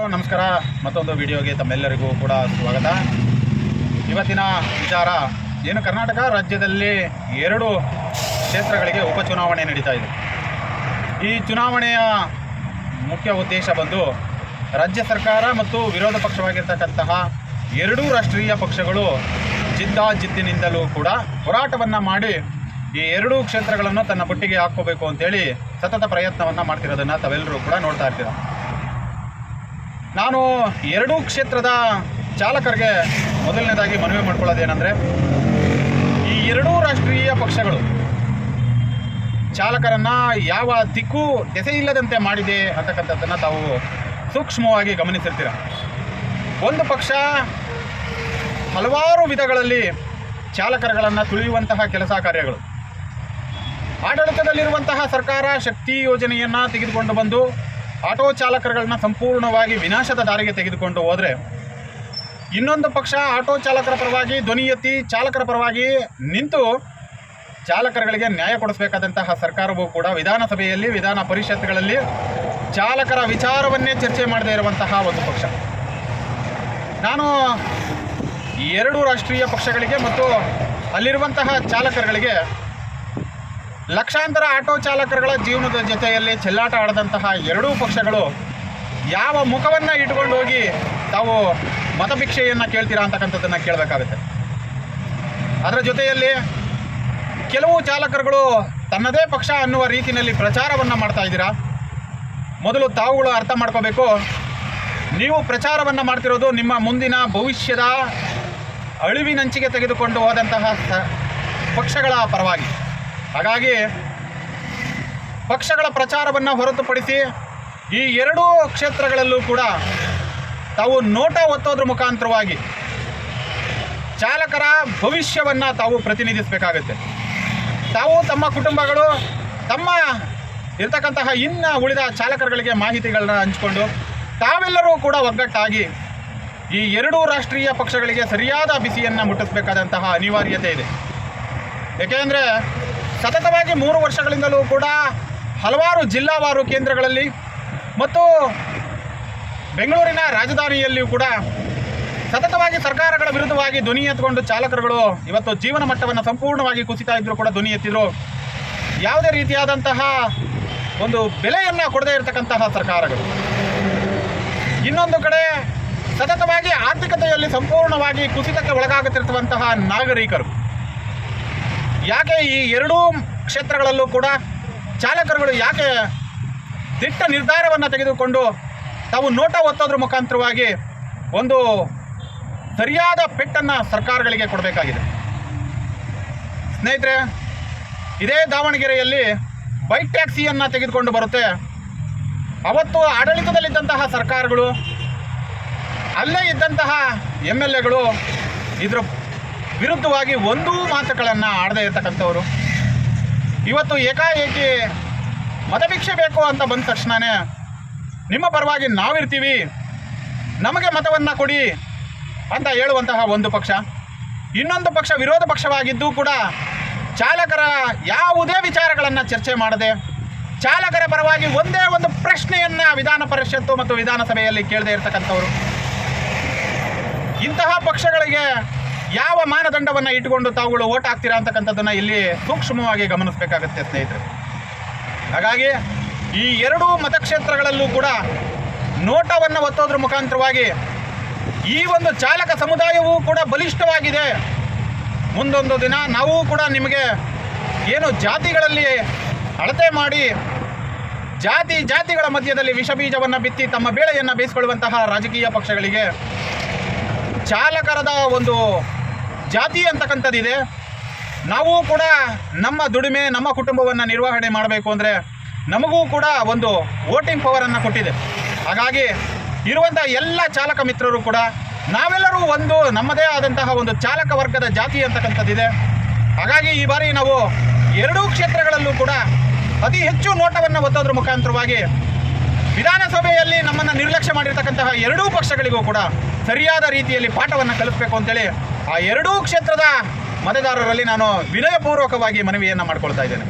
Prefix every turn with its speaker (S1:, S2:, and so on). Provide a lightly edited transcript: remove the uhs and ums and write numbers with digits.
S1: ನಮಸ್ಕಾರ. ಮತ್ತೊಂದು ವಿಡಿಯೋಗೆ ತಮ್ಮೆಲ್ಲರಿಗೂ ಕೂಡ ಸ್ವಾಗತ. ಇವತ್ತಿನ ವಿಚಾರ ಏನು, ಕರ್ನಾಟಕ ರಾಜ್ಯದಲ್ಲಿ 2 ಕ್ಷೇತ್ರಗಳಿಗೆ ಉಪಚುನಾವಣೆ ನಡೀತಾ ಇದೆ. ಈ ಚುನಾವಣೆಯ ಮುಖ್ಯ ಉದ್ದೇಶ ಬಂದು ರಾಜ್ಯ ಸರ್ಕಾರ ಮತ್ತು ವಿರೋಧ ಪಕ್ಷವಾಗಿರ್ತಕ್ಕಂತಹ 2 ರಾಷ್ಟ್ರೀಯ ಪಕ್ಷಗಳು ಜಿದ್ದಾಜಿದ್ದಿನಿಂದಲೂ ಕೂಡ ಹೋರಾಟವನ್ನು ಮಾಡಿ ಈ 2 ಕ್ಷೇತ್ರಗಳನ್ನು ತನ್ನ ಬುಟ್ಟಿಗೆ ಹಾಕ್ಕೋಬೇಕು ಅಂತೇಳಿ ಸತತ ಪ್ರಯತ್ನವನ್ನು ಮಾಡ್ತಿರೋದನ್ನು ತಾವೆಲ್ಲರೂ ಕೂಡ ನೋಡ್ತಾ ಇರ್ತೀರ. ನಾನು 2 ಕ್ಷೇತ್ರದ ಚಾಲಕರಿಗೆ ಮೊದಲನೇದಾಗಿ ಮನವಿ ಮಾಡ್ಕೊಳ್ಳೋದೇನೆಂದರೆ, ಈ 2 ರಾಷ್ಟ್ರೀಯ ಪಕ್ಷಗಳು ಚಾಲಕರನ್ನು ಯಾವ ದಿಕ್ಕು ದೆಸೆ ಇಲ್ಲದಂತೆ ಮಾಡಿದೆ ಅಂತಕ್ಕಂಥದ್ದನ್ನು ತಾವು ಸೂಕ್ಷ್ಮವಾಗಿ ಗಮನಿಸಿರ್ತೀರ. ಒಂದು ಪಕ್ಷ ಹಲವಾರು ವಿಧಗಳಲ್ಲಿ ಚಾಲಕರುಗಳನ್ನು ತುಳಿಯುವಂತಹ ಕೆಲಸ ಕಾರ್ಯಗಳು, ಆಡಳಿತದಲ್ಲಿರುವಂತಹ ಸರ್ಕಾರ ಶಕ್ತಿ ಯೋಜನೆಯನ್ನು ತೆಗೆದುಕೊಂಡು ಬಂದು ಆಟೋ ಚಾಲಕರುಗಳನ್ನ ಸಂಪೂರ್ಣವಾಗಿ ವಿನಾಶದ ದಾರಿಗೆ ತೆಗೆದುಕೊಂಡು ಹೋದರೆ, ಇನ್ನೊಂದು ಪಕ್ಷ ಆಟೋ ಚಾಲಕರ ಪರವಾಗಿ ಧ್ವನಿ ಎತ್ತಿ ಚಾಲಕರ ಪರವಾಗಿ ನಿಂತು ಚಾಲಕರುಗಳಿಗೆ ನ್ಯಾಯ ಕೊಡಿಸಬೇಕಾದಂತಹ ಸರ್ಕಾರವೂ ಕೂಡ ವಿಧಾನಸಭೆಯಲ್ಲಿ ವಿಧಾನ ಪರಿಷತ್ಗಳಲ್ಲಿ ಚಾಲಕರ ವಿಚಾರವನ್ನೇ ಚರ್ಚೆ ಮಾಡದೇ ಇರುವಂತಹ ಒಂದು ಪಕ್ಷ. ನಾನು 2 ರಾಷ್ಟ್ರೀಯ ಪಕ್ಷಗಳಿಗೆ ಮತ್ತು ಅಲ್ಲಿರುವಂತಹ ಚಾಲಕರುಗಳಿಗೆ ಲಕ್ಷಾಂತರ ಆಟೋ ಚಾಲಕರುಗಳ ಜೀವನದ ಜೊತೆಯಲ್ಲಿ ಚೆಲ್ಲಾಟ ಆಡದಂತಹ 2 ಪಕ್ಷಗಳು ಯಾವ ಮುಖವನ್ನು ಇಟ್ಕೊಂಡು ಹೋಗಿ ತಾವು ಮತಭಿಕ್ಷೆಯನ್ನು ಕೇಳ್ತೀರಾ ಅಂತಕ್ಕಂಥದ್ದನ್ನು ಕೇಳಬೇಕಾಗುತ್ತೆ. ಅದರ ಜೊತೆಯಲ್ಲಿ ಕೆಲವು ಚಾಲಕರುಗಳು ತನ್ನದೇ ಪಕ್ಷ ಅನ್ನುವ ರೀತಿಯಲ್ಲಿ ಪ್ರಚಾರವನ್ನು ಮಾಡ್ತಾ ಇದ್ದೀರಾ. ಮೊದಲು ತಾವುಗಳು ಅರ್ಥ ಮಾಡ್ಕೋಬೇಕು, ನೀವು ಪ್ರಚಾರವನ್ನು ಮಾಡ್ತಿರೋದು ನಿಮ್ಮ ಮುಂದಿನ ಭವಿಷ್ಯದ ಅಳಿವಿನಂಚಿಗೆ ತೆಗೆದುಕೊಂಡು ಹೋದಂತಹ ಪಕ್ಷಗಳ ಪರವಾಗಿ. ಹಾಗಾಗಿ ಪಕ್ಷಗಳ ಪ್ರಚಾರವನ್ನು ಹೊರತುಪಡಿಸಿ ಈ 2 ಕ್ಷೇತ್ರಗಳಲ್ಲೂ ಕೂಡ ತಾವು ನೋಟ ಒತ್ತೋದ್ರ ಮುಖಾಂತರವಾಗಿ ಚಾಲಕರ ಭವಿಷ್ಯವನ್ನು ತಾವು ಪ್ರತಿನಿಧಿಸಬೇಕಾಗುತ್ತೆ. ತಾವು ತಮ್ಮ ಕುಟುಂಬಗಳು ತಮ್ಮ ಇರ್ತಕ್ಕಂತಹ ಇನ್ನು ಉಳಿದ ಚಾಲಕರುಗಳಿಗೆ ಮಾಹಿತಿಗಳನ್ನ ಹಂಚಿಕೊಂಡು ತಾವೆಲ್ಲರೂ ಕೂಡ ಒಗ್ಗಟ್ಟಾಗಿ ಈ 2 ರಾಷ್ಟ್ರೀಯ ಪಕ್ಷಗಳಿಗೆ ಸರಿಯಾದ ಬಿಸಿಯನ್ನು ಮುಟ್ಟಿಸಬೇಕಾದಂತಹ ಅನಿವಾರ್ಯತೆ ಇದೆ. ಏಕೆಂದರೆ ಸತತವಾಗಿ 3 ವರ್ಷಗಳಿಂದಲೂ ಕೂಡ ಹಲವಾರು ಜಿಲ್ಲಾವಾರು ಕೇಂದ್ರಗಳಲ್ಲಿ ಮತ್ತು ಬೆಂಗಳೂರಿನ ರಾಜಧಾನಿಯಲ್ಲಿಯೂ ಕೂಡ ಸತತವಾಗಿ ಸರ್ಕಾರಗಳ ವಿರುದ್ಧವಾಗಿ ಧ್ವನಿ ಎತ್ಕೊಂಡು ಚಾಲಕರುಗಳು ಇವತ್ತು ಜೀವನ ಮಟ್ಟವನ್ನು ಸಂಪೂರ್ಣವಾಗಿ ಕುಸಿತಾ ಇದ್ದರೂ ಕೂಡ ಧ್ವನಿ ಎತ್ತಿದ್ರು. ಯಾವುದೇ ರೀತಿಯಾದಂತಹ ಒಂದು ಬೆಲೆಯನ್ನು ಕೊಡದೇ ಇರತಕ್ಕಂತಹ ಸರ್ಕಾರಗಳು, ಇನ್ನೊಂದು ಕಡೆ ಸತತವಾಗಿ ಆರ್ಥಿಕತೆಯಲ್ಲಿ ಸಂಪೂರ್ಣವಾಗಿ ಕುಸಿತಕ್ಕೆ ಒಳಗಾಗುತ್ತಿರುವಂತಹ ನಾಗರಿಕರು. ಯಾಕೆ ಈ 2 ಕ್ಷೇತ್ರಗಳಲ್ಲೂ ಕೂಡ ಚಾಲಕರುಗಳು ಯಾಕೆ ದಿಟ್ಟ ನಿರ್ಧಾರವನ್ನು ತೆಗೆದುಕೊಂಡು ತಾವು ನೋಟ ಒತ್ತೋದ್ರ ಮುಖಾಂತರವಾಗಿ ಒಂದು ಸರಿಯಾದ ಪೆಟ್ಟನ್ನು ಸರ್ಕಾರಗಳಿಗೆ ಕೊಡಬೇಕಾಗಿದೆ? ಸ್ನೇಹಿತರೆ, ಇದೇ ದಾವಣಗೆರೆಯಲ್ಲಿ ಬೈಕ್ ಟ್ಯಾಕ್ಸಿಯನ್ನು ತೆಗೆದುಕೊಂಡು ಬರುತ್ತೆ. ಅವತ್ತು ಆಡಳಿತದಲ್ಲಿದ್ದಂತಹ ಸರ್ಕಾರಗಳು, ಅಲ್ಲೇ ಇದ್ದಂತಹ MLAಗಳು ಇದರ ವಿರುದ್ಧವಾಗಿ ಒಂದೂ ಮಾತುಗಳನ್ನು ಆಡದೇ ಇರತಕ್ಕಂಥವ್ರು ಇವತ್ತು ಏಕಾಏಕಿ ಮತಭಿಕ್ಷೆ ಬೇಕು ಅಂತ ಬಂದ ತಕ್ಷಣವೇ ನಿಮ್ಮ ಪರವಾಗಿ ನಾವಿರ್ತೀವಿ, ನಮಗೆ ಮತವನ್ನು ಕೊಡಿ ಅಂತ ಹೇಳುವಂತಹ ಒಂದು ಪಕ್ಷ. ಇನ್ನೊಂದು ಪಕ್ಷ ವಿರೋಧ ಪಕ್ಷವಾಗಿದ್ದು ಕೂಡ ಚಾಲಕರ ಯಾವುದೇ ವಿಚಾರಗಳನ್ನು ಚರ್ಚೆ ಮಾಡದೆ ಚಾಲಕರ ಪರವಾಗಿ ಒಂದೇ ಒಂದು ಪ್ರಶ್ನೆಯನ್ನು ವಿಧಾನ ಪರಿಷತ್ತು ಮತ್ತು ವಿಧಾನಸಭೆಯಲ್ಲಿ ಕೇಳದೇ ಇರತಕ್ಕಂಥವ್ರು. ಇಂತಹ ಪಕ್ಷಗಳಿಗೆ ಯಾವ ಮಾನದಂಡವನ್ನು ಇಟ್ಟುಕೊಂಡು ತಾವುಗಳು ಓಟ್ ಹಾಕ್ತೀರಾ ಅಂತಕ್ಕಂಥದ್ದನ್ನು ಇಲ್ಲಿ ಸೂಕ್ಷ್ಮವಾಗಿ ಗಮನಿಸಬೇಕಾಗುತ್ತೆ ಸ್ನೇಹಿತರೆ. ಹಾಗಾಗಿ ಈ 2 ಮತಕ್ಷೇತ್ರಗಳಲ್ಲೂ ಕೂಡ ನೋಟವನ್ನು ಒತ್ತೋದ್ರ ಮುಖಾಂತರವಾಗಿ ಈ ಒಂದು ಚಾಲಕ ಸಮುದಾಯವೂ ಕೂಡ ಬಲಿಷ್ಠವಾಗಿದೆ. ಮುಂದೊಂದು ದಿನ ನಾವು ಕೂಡ ನಿಮಗೆ ಏನು ಜಾತಿಗಳಲ್ಲಿ ಅಳತೆ ಮಾಡಿ ಜಾತಿಗಳ ಮಧ್ಯದಲ್ಲಿ ವಿಷಬೀಜವನ್ನು ಬಿತ್ತಿ ತಮ್ಮ ಬೇಳೆಯನ್ನು ಬೇಯಿಸಿಕೊಳ್ಳುವಂತಹ ರಾಜಕೀಯ ಪಕ್ಷಗಳಿಗೆ ಚಾಲಕರದ ಒಂದು ಜಾತಿ ಅಂತಕ್ಕಂಥದ್ದಿದೆ. ನಾವು ಕೂಡ ನಮ್ಮ ದುಡಿಮೆ ನಮ್ಮ ಕುಟುಂಬವನ್ನು ನಿರ್ವಹಣೆ ಮಾಡಬೇಕು ಅಂದರೆ ನಮಗೂ ಕೂಡ ಒಂದು ವೋಟಿಂಗ್ ಪವರನ್ನು ಕೊಟ್ಟಿದೆ. ಹಾಗಾಗಿ ಇರುವಂಥ ಎಲ್ಲ ಚಾಲಕ ಮಿತ್ರರು ಕೂಡ ನಾವೆಲ್ಲರೂ ಒಂದು ನಮ್ಮದೇ ಆದಂತಹ ಒಂದು ಚಾಲಕ ವರ್ಗದ ಜಾತಿ ಅಂತಕ್ಕಂಥದ್ದಿದೆ. ಹಾಗಾಗಿ ಈ ಬಾರಿ ನಾವು 2 ಕ್ಷೇತ್ರಗಳಲ್ಲೂ ಕೂಡ ಅತಿ ಹೆಚ್ಚು ನೋಟವನ್ನು ಒತ್ತೋದ್ರ ಮುಖಾಂತರವಾಗಿ ವಿಧಾನಸಭೆಯಲ್ಲಿ ನಮ್ಮನ್ನು ನಿರ್ಲಕ್ಷ್ಯ ಮಾಡಿರ್ತಕ್ಕಂತಹ 2 ಪಕ್ಷಗಳಿಗೂ ಕೂಡ ಸರಿಯಾದ ರೀತಿಯಲ್ಲಿ ಪಾಠವನ್ನು ಕಲಿಸಬೇಕು ಅಂತೇಳಿ ಆ 2 ಕ್ಷೇತ್ರದ ಮತದಾರರಲ್ಲಿ ನಾನು ವಿನಯಪೂರ್ವಕವಾಗಿ ಮನವಿಯನ್ನು ಮಾಡಿಕೊಳ್ತಾ ಇದ್ದೇನೆ.